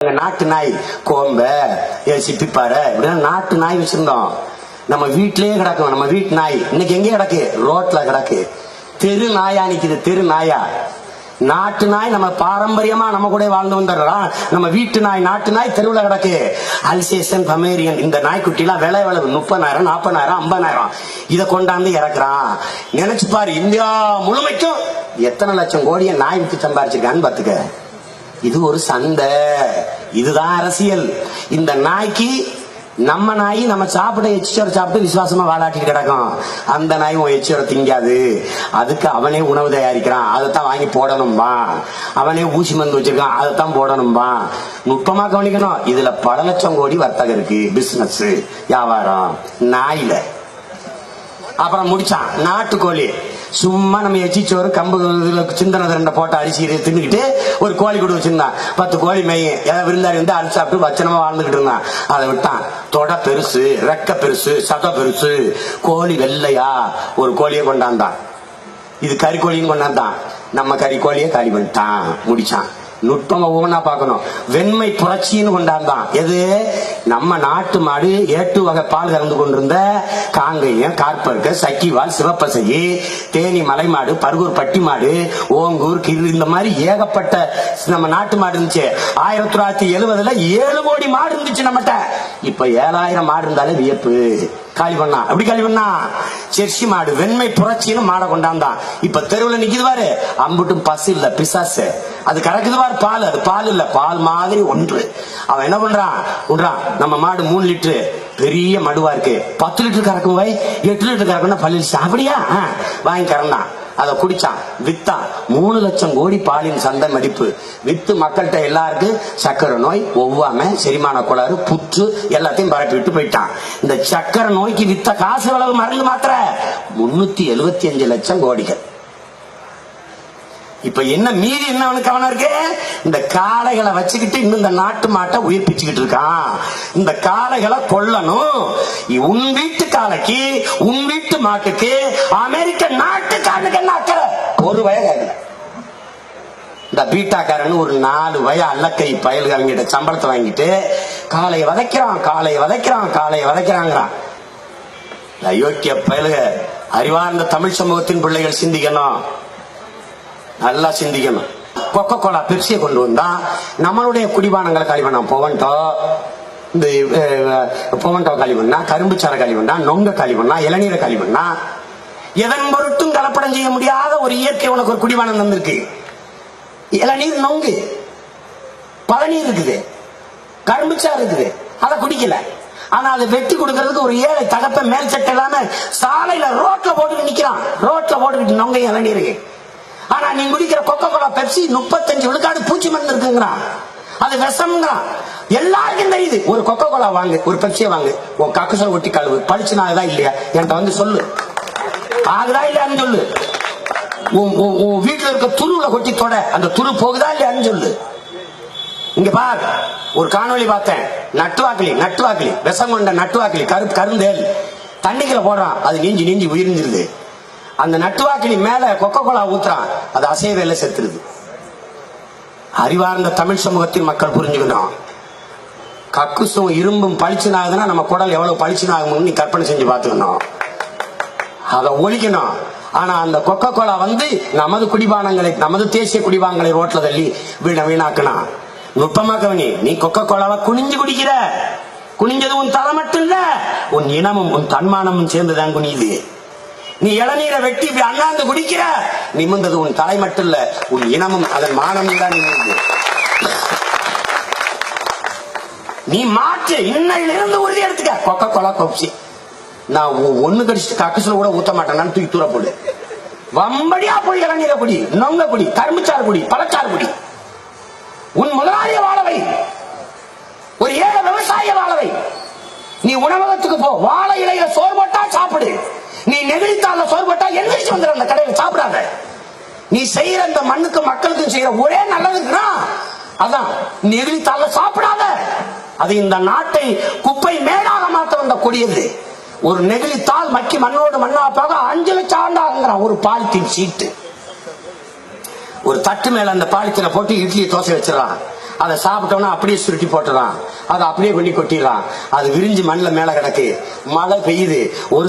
பாருங்க, நாட்டு நாய் கோம்ப சிப்பிப்பாறை இப்படின்னா நாட்டு நாய் வச்சிருந்தோம். நம்ம வீட்டிலேயே கிடக்கும். நம்ம வீட்டு நாய் இன்னைக்கு எங்கே கிடக்கு? ரோட்ல கிடக்கு. தெரு நாயா நிக்குது, தெரு நாயா. நாட்டு நாய் நம்ம பாரம்பரியமா நம்ம கூட வாழ்ந்து வந்துடுறோம். நம்ம வீட்டு நாய் நாட்டு நாய் தெருவில் கிடக்கு. அல்சேஷன் பமேரியன் இந்த நாய்க்குட்டி எல்லாம் விலை எவ்வளவு? 30,000 40,000 50,000. இதை கொண்டாந்து இறக்குறான். நினைச்சு பாரு, இந்தியா முழுமைக்கும் எத்தனை லட்சம் கோடியை நாய் விட்டு சம்பாரிச்சிருக்கான்னு பாத்துக்க. இது ஒரு சந்தை. இதுதான் அரசியல். இந்த நாய்க்கு நம்ம நாய் நம்ம சாப்பிட எச்சியோட சாப்பிட்டு விசுவாசமா வாழாட்டிட்டு கிடக்கும். அந்த நாய் எச்சியோட திங்காது. அதுக்கு அவனே உணவு தயாரிக்கிறான், அதைத்தான் வாங்கி போடணும்பா. அவனே ஊசி மருந்து வச்சிருக்கான், அதைத்தான் போடணும்பா. நுட்பமா கவனிக்கணும். இதுல பல லட்சம் கோடி வர்த்தகம் இருக்கு. பிசினஸ் வியாபாரம் நாயில. அப்புறம் முடிச்சான் நாட்டுக்கோழி. சும்மா நம்ம எச்சிச்சோறு கம்பு சிந்தனை ரெண்ட போட்டு அரிசி தின்னுக்கிட்டு ஒரு கோழி கூட வச்சிருந்தான். 10 கோழி மேயும் ஏதாவது விருந்தாடி வந்து அரிசி சாப்பிட்டு வச்சனமா வாழ்ந்துகிட்டு இருந்தான். அதை விட்டான். தொட பெருசு, ரெக்க பெருசு, சத பெருசு. கோழி வெள்ளையா ஒரு கோழியை கொண்டாந்தான். இது கறிக்கோழின்னு கொண்டாந்தான். நம்ம கறிக்கோழியை காலி பண்ணிட்டான். முடிச்சான். நுட்பமா ஒவ்வொன்னா பார்க்கணும். வெண்மை புரட்சின்னு கொண்டாந்தான். எது? நம்ம நாட்டு மாடு ஏட்டு வகை பால் கறந்து கொண்டிருந்த காங்கேயம், கார்பர்க்க, சக்கிவால், சிவப்பசகி, தேனி மலை மாடு, பருகூர் பட்டி மாடு, ஓங்கூர், கிரு இந்த மாதிரி ஏகப்பட்ட நம்ம நாட்டு மாடு இருந்துச்சு. 1970 7 கோடி மாடு இருந்துச்சு நம்மகிட்ட. இப்ப 7000 மாடு இருந்தாலே வியப்பு. காலி பண்ணா. அப்படி காலி பண்ணா. செர்சி மாடு வெண்மை புரட்சின்னு மாடை கொண்டாந்தான். இப்ப தெருவில் நிக்குது பாரு, அம்புட்டும் பசு இல்ல பிசாசு. அது கறக்குது பாரு பால். அது பால் இல்ல, பால் மாதிரி ஒன்று. அவன் என்ன பண்றான்? நம்ம மாடு 3 லிட்டரு பெரிய மடுவா இருக்கு, 10 லிட்டர் கறக்கும். 8 லிட்டர் கறக்கும்னா பள்ளிச்சு. அப்படியா? வாங்கி கறந்தான். அதை குடிச்சான், வித்தான். 3 லட்சம் கோடி பாலின் சந்தை மதிப்பு. வித்து மக்கள்கிட்ட எல்லாருக்கும் சக்கரை நோய், ஒவ்வாமை, செரிமான கோளாறு, புற்று எல்லாத்தையும் பரப்பி விட்டு போயிட்டான். இந்த சக்கரை நோய்க்கு வித்த காசு அளவு மருந்து மாத்திர 375 லட்சம் கோடிகள். இப்ப என்ன மீதி என்ன அவனுக்கு கவனம் இருக்கு? இந்த காளைகளை வச்சுக்கிட்டு இன்னும் இந்த நாட்டு மாட்டை உயிர்ப்பிச்சுக்கிட்டு இருக்கான். இந்த காளைகளை கொல்லணும். உன் வீட்டு காளைக்கு, உன் வீட்டு மாட்டுக்கு அமெரிக்க நாட்டுக்காரனுக்கு என்ன அக்கறை? ஒரு வயது இந்த பீட்டாக்காரன் ஒரு 4 வய அல்லக்கை பயல்கள் அவங்கிட்ட சம்பளத்தை வாங்கிட்டு காளையை வதைக்கிறான், காளையை வதைக்கிறான், காளையை வதைக்கிறாங்கிறான். அயோக்கிய பயலுக. அறிவார்ந்த தமிழ் சமூகத்தின் பிள்ளைகள் சிந்திக்கணும், நல்லா சிந்திக்கணும். கொக்கோ கோலா பெப்சியை கொண்டு வந்தா நம்மளுடைய குடிபானங்களை காலி பண்ணா. இந்த பொவன்டோ காலி பண்ணா, கரும்பு சாரை காலி பண்ணா, நொங்க காலி பண்ணா, இளநீரை காலி பண்ணா. எதன் பொருட்டும் கலப்படம் செய்ய முடியாத ஒரு இயற்கை உனக்கு ஒரு குடிபானம் வந்திருக்கு. இளநீர், நொங்கு, பதநீர் இருக்குது, கரும்பு சாறு இருக்குது. அதை குடிக்கல. ஆனா அதை வெட்டி கொடுக்கறதுக்கு ஒரு ஏழை தகப்ப மேல் சட்டை இல்லாம சாலையில ரோட்ல போட்டுக்கிட்டு நிக்கிறான். ரோட்ல போட்டுக்கிட்டு நொங்க இளநீருக்கு. ஆனா நீ குடிக்கிற கொக்கோ கோலா பெப்சி 35 விழுக்காடு பூச்சி மருந்து இருக்குங்கிறான். அது விஷம்ங்கிறான். எல்லாருக்கும் தெரியுது. ஒரு கொக்கோ கோலா வாங்கு, ஒரு பெப்சியை வாங்கு, உன் கக்குசல் ஒட்டி கழுவு. பழிச்சுனா அதுதான் இல்லையா என்கிட்ட வந்து சொல்லு. ஆகுதா இல்லையான்னு சொல்லு. உன் வீட்டுல இருக்க துருவுல கொட்டி தொட, அந்த துரு போகுதா இல்லையான்னு சொல்லு. இங்க பார், ஒரு காணொலி பார்த்தேன். நட்டுவாக்கிலி விஷம் கொண்ட நட்டுவாக்கிலி, கருந்தேல் தண்ணிக்குள்ள போடுறான். அது நீஞ்சி உயிரிஞ்சிருது. அந்த நட்டுவாக்கிலி மேல கொக்கோ கோலா ஊத்துறான். அது அசைவேல செத்துருது. அறிவார்ந்த தமிழ் சமூகத்தின் மக்கள் புரிஞ்சுக்கணும். கக்குசும் இரும்பும் பளிச்சுனாகுதுன்னா நம்ம குடல் எவ்வளவு பளிச்சுனாகும்னு நீ கற்பனை செஞ்சு பார்த்துக்கணும். அதை ஒழிக்கணும். ஆனா அந்த கொக்கோ கோலா நமது குடிபானங்களை, நமது தேசிய குடிபானங்களை ரோட்ல தள்ளி வீணாக்கினா. நுட்பமா கவனி. நீ கொக்கோ கோலாவை குனிஞ்சு குடிக்கிற. குனிஞ்சது உன் தலை மட்டும் இல்ல, உன் இனமும் உன் தன்மானமும் சேர்ந்துதான் குனியுது. நீ இளநீரை வெட்டி அண்ணாந்து குடிக்கிற. நிமிர்ந்தது உன் தலை மட்டும் இல்ல, உன் இனமும் அதன் மானமும் தான் நிமிர்ந்து. நீ மாற்று. இன்னையிலிருந்து உறுதி எடுத்துக்க. கொக்கோ கோலா பெப்சி நான் ஒண்ணு கடிச்சிட்டு கக்குசுல கூட ஊத்த மாட்டேன். தூக்கி தூர போடு. வம்படியா போய் இளநீரை குடி, நொங்க குடி, கரும்புச்சாறு குடி, பழச்சாறு குடி. உன் முதலாளிய வாழவை, ஒரு ஏழை விவசாய வாழவை. நீ உணவகத்துக்கு போ, வாழை இலையில சோறு போட்டா சாப்பிடு. நீ நெகிழித்தால சோறு போட்டா எந்திரிச்சு வந்துடும் அந்த கடையில, சாப்பிடாத. நீ செய்யற இந்த மண்ணுக்கு மக்களுக்கும் செய்யற ஒரே நல்லதுன்னா அதான் நெகிழித்தால சாப்பிடாத. அது இந்த நாட்டை குப்பை மேடாக மாற்ற வந்த கொடியது. ஒரு நெகிழித்தால் மக்கி மண்ணோடு மண்ணா போக 5 லட்சம் ஆண்டாகுங்கிறான் ஒரு பாலித்தீன் சீட்டு. ஒரு தட்டு மேல அந்த பாலித்தீனை போட்டு இட்லி தோசை வச்சிடறான். அதை சாப்பிட்டோம்னா அப்படியே சுருட்டி போட்டுறான், அதை அப்படியே கொண்டு கொட்டிடுறான். அது விரிஞ்சு மண்ணில் மேல கிடக்கு. மழை பெய்யுது, ஒரு